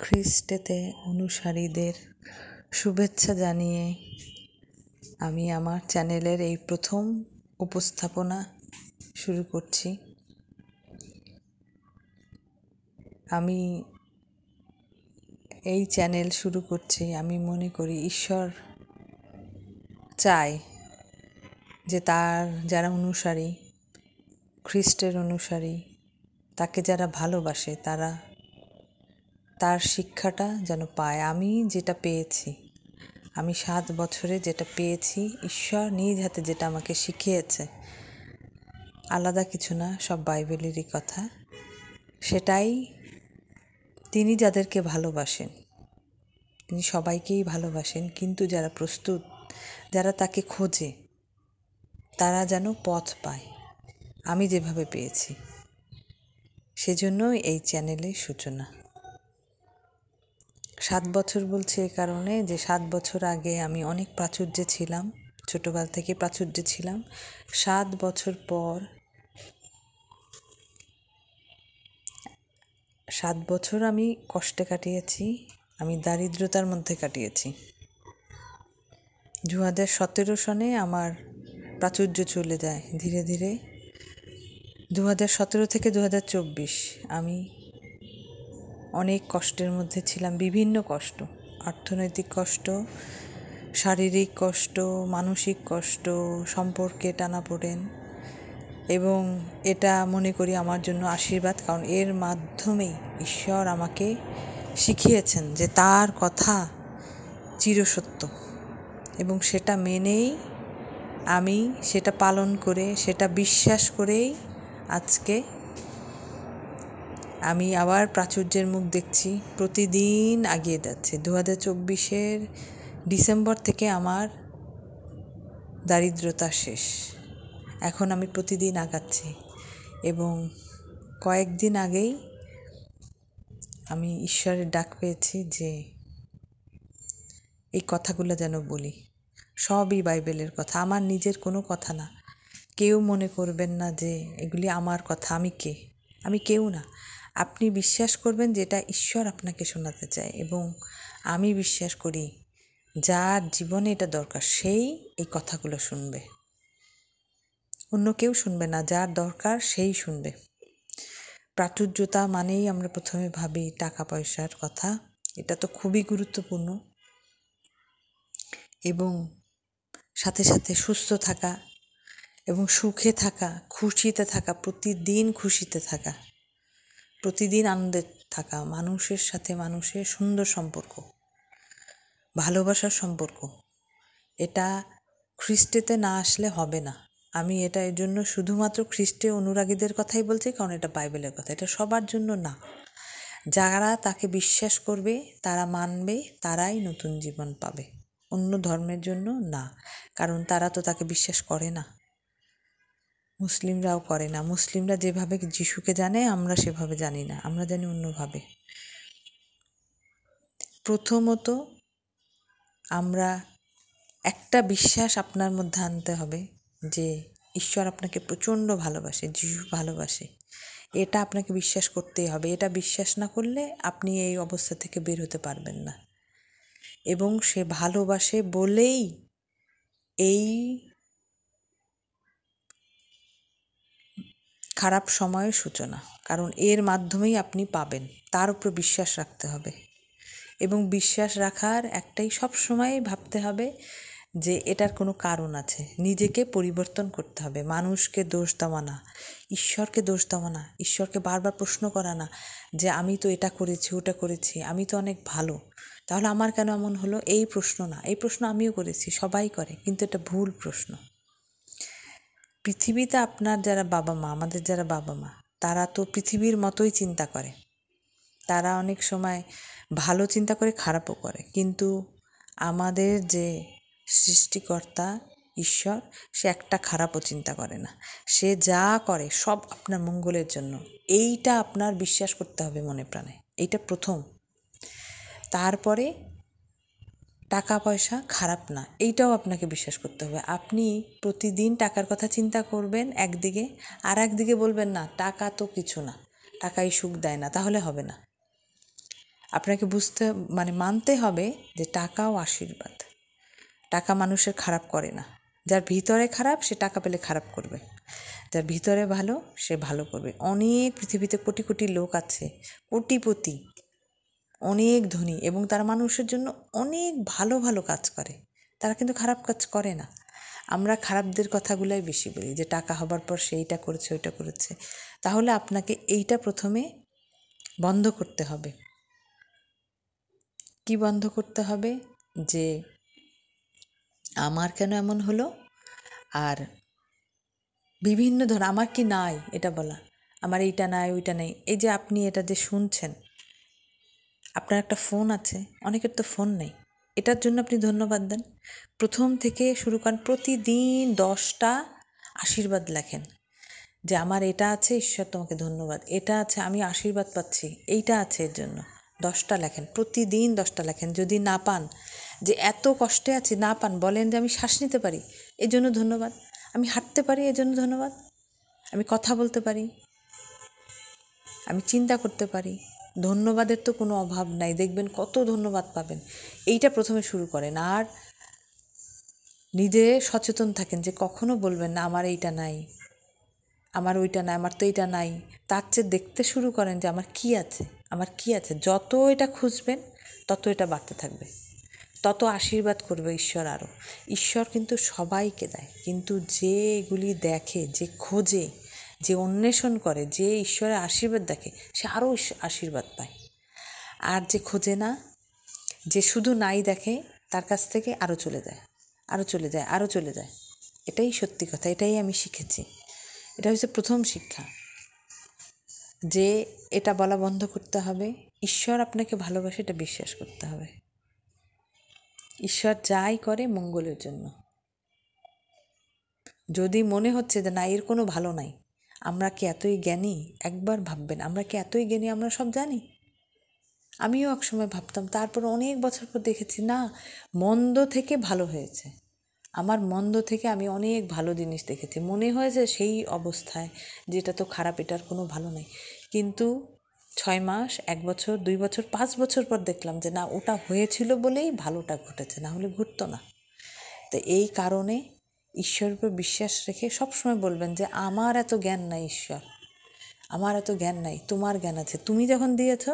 খ্রিস্টেতে অনুসারীদের শুভেচ্ছা জানিয়ে আমি আমার চ্যানেলের এই প্রথম উপস্থাপনা শুরু করছি। আমি এই চ্যানেল শুরু করছি, আমি মনে করি ঈশ্বর চায় যে তার যারা অনুসারী, খ্রিস্টের অনুসারী, তাকে যারা ভালোবাসে তারা তার শিক্ষাটা যেন পায়। আমি যেটা পেয়েছি, আমি 7 বছরে যেটা পেয়েছি, ঈশ্বর নিজ হাতে যেটা আমাকে শিখিয়েছে, আলাদা কিছু না, সব বাইবেলেরই কথা। সেটাই তিনি যাদেরকে ভালোবাসেন, তিনি সবাইকেই ভালোবাসেন, কিন্তু যারা প্রস্তুত, যারা তাকে খোঁজে, তারা যেন পথ পায়, আমি যেভাবে পেয়েছি। সেজন্যই এই চ্যানেলের সূচনা। 7 বছর বলছি এ কারণে যে 7 বছর আগে আমি অনেক প্রাচুর্যে ছিলাম, ছোটোবেলা থেকে প্রাচুর্যে ছিলাম। 7 বছর পর 7 বছর আমি কষ্টে কাটিয়েছি, আমি দারিদ্রতার মধ্যে কাটিয়েছি। 2017 সনে আমার প্রাচুর্য চলে যায় ধীরে ধীরে। 2017 থেকে 2024 আমি অনেক কষ্টের মধ্যে ছিলাম, বিভিন্ন কষ্ট, অর্থনৈতিক কষ্ট, শারীরিক কষ্ট, মানসিক কষ্ট, সম্পর্কে টানাপোড়েন। এবং এটা মনে করি আমার জন্য আশীর্বাদ, কারণ এর মাধ্যমেই ঈশ্বর আমাকে শিখিয়েছেন যে তার কথা চিরসত্য, এবং সেটা মেনেই আমি সেটা পালন করে, সেটা বিশ্বাস করেই আজকে আমি আবার প্রাচুর্যের মুখ দেখছি, প্রতিদিন এগিয়ে যাচ্ছে। 2024 ডিসেম্বর থেকে আমার দারিদ্রতা শেষ, এখন আমি প্রতিদিন আগাচ্ছি। এবং কয়েকদিন আগেই আমি ঈশ্বরের ডাক পেয়েছি যে এই কথাগুলো যেন বলি। সবই বাইবেলের কথা, আমার নিজের কোনো কথা না। কেউ মনে করবেন না যে এগুলি আমার কথা। আমি কেউ না। আপনি বিশ্বাস করবেন যেটা ঈশ্বর আপনাকে শোনাতে চায়, এবং আমি বিশ্বাস করি যার জীবনে এটা দরকার সেই এই কথাগুলো শুনবে, অন্য কেউ শুনবে না। যার দরকার সেই শুনবে। প্রাচুর্যতা মানেই আমরা প্রথমে ভাবি টাকা পয়সার কথা, এটা তো খুবই গুরুত্বপূর্ণ, এবং সাথে সাথে সুস্থ থাকা এবং সুখে থাকা, খুশিতে থাকা, প্রতিদিন খুশিতে থাকা, প্রতিদিন আনন্দে থাকা, মানুষের সাথে মানুষের সুন্দর সম্পর্ক, ভালোবাসার সম্পর্ক। এটা খ্রিস্টেতে না আসলে হবে না। আমি এটা এর জন্য শুধুমাত্র খ্রিস্টে অনুরাগীদের কথাই বলছি, কারণ এটা বাইবেলের কথা, এটা সবার জন্য না। যারা তাকে বিশ্বাস করবে, তারা মানবে, তারাই নতুন জীবন পাবে, অন্য ধর্মের জন্য না, কারণ তারা তো তাকে বিশ্বাস করে না। মুসলিমরাও করে না। মুসলিমরা যেভাবে যিশুকে জানে, আমরা সেভাবে জানি না, আমরা জানি অন্যভাবে। প্রথমত আমরা একটা বিশ্বাস আপনার মধ্যে আনতে হবে যে ঈশ্বর আপনাকে প্রচণ্ড ভালোবাসে, যিশু ভালোবাসে। এটা আপনাকে বিশ্বাস করতেই হবে। এটা বিশ্বাস না করলে আপনি এই অবস্থা থেকে বের হতে পারবেন না। এবং সে ভালোবাসে বলেই এই খারাপ সময়ের সূচনা, কারণ এর মাধ্যমেই আপনি পাবেন। তার উপর বিশ্বাস রাখতে হবে, এবং বিশ্বাস রাখার একটাই সব সময় ভাবতে হবে যে এটার কোনো কারণ আছে। নিজেকে পরিবর্তন করতে হবে, মানুষকে দোষ দেওয়া না, ঈশ্বরকে দোষ দেওয়া না, ঈশ্বরকে বারবার প্রশ্ন করা না যে আমি তো এটা করেছি, ওটা করেছি, আমি তো অনেক ভালো, তাহলে আমার কেন এমন হলো, এই প্রশ্ন না। এই প্রশ্ন আমিও করেছি, সবাই করে, কিন্তু এটা ভুল প্রশ্ন। পৃথিবীতে আপনার যারা বাবা মা, আমাদের যারা বাবা মা, তারা তো পৃথিবীর মতোই চিন্তা করে। তারা অনেক সময় ভালো চিন্তা করে, খারাপও করে, কিন্তু আমাদের যে সৃষ্টিকর্তা ঈশ্বর, সে একটা খারাপও চিন্তা করে না। সে যা করে সব আপনার মঙ্গলের জন্য। এইটা আপনার বিশ্বাস করতে হবে মনে প্রাণে, এইটা প্রথম। তারপরে টাকা পয়সা খারাপ না, এইটাও আপনাকে বিশ্বাস করতে হবে। আপনি প্রতিদিন টাকার কথা চিন্তা করবেন একদিকে, আর একদিকে বলবেন না টাকা তো কিছু না, টাকাই সুখ দেয় না, তাহলে হবে না। আপনাকে মানতে হবে যে টাকাও আশীর্বাদ। টাকা মানুষের খারাপ করে না। যার ভিতরে খারাপ সে টাকা পেলে খারাপ করবে, যার ভিতরে ভালো সে ভালো করবে। অনেক পৃথিবীতে কোটি কোটি লোক আছে, কোটিপতি, অনেক ধনী, এবং তারা মানুষের জন্য অনেক ভালো ভালো কাজ করে, তারা কিন্তু খারাপ কাজ করে না। আমরা খারাপদের কথাগুলাই বেশি বলি, যে টাকা হবার পর সে এইটা করেছে ওইটা করেছে। তাহলে আপনাকে এইটা প্রথমে বন্ধ করতে হবে। কি বন্ধ করতে হবে? যে আমার কেন এমন হলো, আর বিভিন্ন আমার কি নাই এটা বলা, আমার এইটা নাই ওইটা নেই। এই যে আপনি এটা যে শুনছেন, আপনার একটা ফোন আছে, অনেকের তো ফোন নেই, এটার জন্য আপনি ধন্যবাদ দেন। প্রথম থেকে শুরু করেন, প্রতিদিন 10টা আশীর্বাদ লেখেন, যে আমার এটা আছে, ঈশ্বর তোমাকে ধন্যবাদ, এটা আছে, আমি আশীর্বাদ পাচ্ছি, এইটা আছে, এর জন্য 10টা লেখেন, প্রতিদিন 10টা লেখেন। যদি না পান, যে এত কষ্টে আছি, না পান, বলেন যে আমি শ্বাস নিতে পারি, এর জন্য ধন্যবাদ, আমি হাঁটতে পারি, এর জন্য ধন্যবাদ, আমি কথা বলতে পারি, আমি চিন্তা করতে পারি। ধন্যবাদের তো কোনো অভাব নাই, দেখবেন কত ধন্যবাদ পাবেন। এইটা প্রথমে শুরু করেন। আর নিজে সচেতন থাকেন যে কখনো বলবেন না আমার এইটা নাই, আমার ওইটা নাই, আমার তো এইটা নাই। তার চেয়ে দেখতে শুরু করেন যে আমার কি আছে, আমার কি আছে। যত এটা খুঁজবেন তত এটা বাড়তে থাকবে, তত আশীর্বাদ করবে ঈশ্বর আরও। ঈশ্বর কিন্তু সবাইকে দেয়, কিন্তু যে এগুলি দেখে, যে খোঁজে, যে অন্বেষণ করে, যে ঈশ্বরের আশীর্বাদ দেখে, সে আরও আশীর্বাদ পায়। আর যে খোঁজে না, যে শুধু নাই দেখে, তার কাছ থেকে আরও চলে যায়, আরও চলে যায়, আরও চলে যায়। এটাই সত্যি কথা, এটাই আমি শিখেছি। এটা হচ্ছে প্রথম শিক্ষা, যে এটা বলা বন্ধ করতে হবে, ঈশ্বর আপনাকে ভালোবাসে, এটা বিশ্বাস করতে হবে। ঈশ্বর যাই করে মঙ্গলের জন্য। যদি মনে হচ্ছে যে না, এর কোনো ভালো নাই, আমরা কি এতই জ্ঞানী? একবার ভাববেন, আমরা কি এতই জ্ঞানী, আমরা সব জানি? আমিও একসময় ভাবতাম, তারপর অনেক বছর পর দেখেছি না, মন্দ থেকে ভালো হয়েছে। আমার মন্দ থেকে আমি অনেক ভালো জিনিস দেখেছি। মনে হয়েছে সেই অবস্থায় যেটা তো খারাপ, এটার কোনো ভালো নেই, কিন্তু 6 মাস, 1 বছর, 2 বছর, 5 বছর পর দেখলাম যে না, ওটা হয়েছিল বলেই ভালোটা ঘটেছে, না হলে ঘটতো না। তো এই কারণে ঈশ্বরের উপর বিশ্বাস রেখে সবসময় বলবেন যে আমার এত জ্ঞান নাই ঈশ্বর, আমার এত জ্ঞান নাই, তোমার জ্ঞান আছে, তুমি যখন দিয়েছ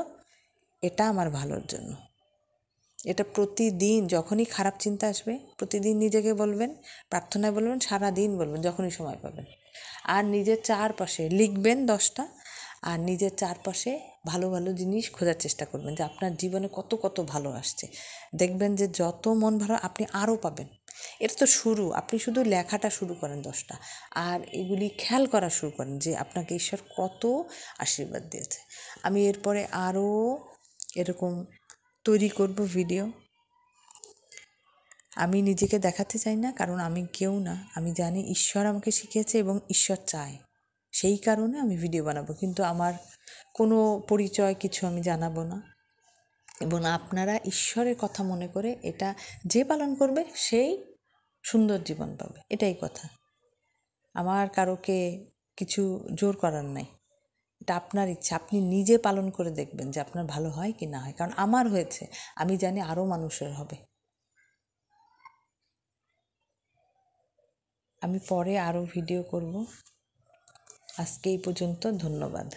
এটা আমার ভালোর জন্য। এটা প্রতিদিন যখনই খারাপ চিন্তা আসবে, প্রতিদিন নিজেকে বলবেন, প্রার্থনায় বলবেন, সারাদিন বলবেন, যখনই সময় পাবেন। আর নিজের চারপাশে লিখবেন 10টা, আর নিজের চারপাশে ভালো ভালো জিনিস খোঁজার চেষ্টা করবেন, যে আপনার জীবনে কত কত ভালো আসছে। দেখবেন যে যত মন ভালো আপনি আরও পাবেন। এটা তো শুরু, আপনি শুধু লেখাটা শুরু করেন 10টা, আর এগুলি খেয়াল করা শুরু করেন যে আপনাকে ঈশ্বর কত আশীর্বাদ দিয়েছে। আমি এরপরে আরও এরকম তৈরি করব ভিডিও। আমি নিজেকে দেখাতে চাই না, কারণ আমি কেউ না, আমি জানি ঈশ্বর আমাকে শিখিয়েছে এবং ঈশ্বর চায়, সেই কারণে আমি ভিডিও বানাবো। কিন্তু আমার কোনো পরিচয় কিছু আমি জানাবো না। এবং আপনারা ঈশ্বরের কথা মনে করে এটা যে পালন করবে সেই সুন্দর জীবন পাবে, এটাই কথা। আমার কারোকে কিছু জোর করার নাই, এটা আপনার ইচ্ছা। আপনি নিজে পালন করে দেখবেন যে আপনার ভালো হয় কি না হয়, কারণ আমার হয়েছে, আমি জানি আরও মানুষের হবে। আমি পরে আরও ভিডিও করব। আজকে এই পর্যন্ত, ধন্যবাদ।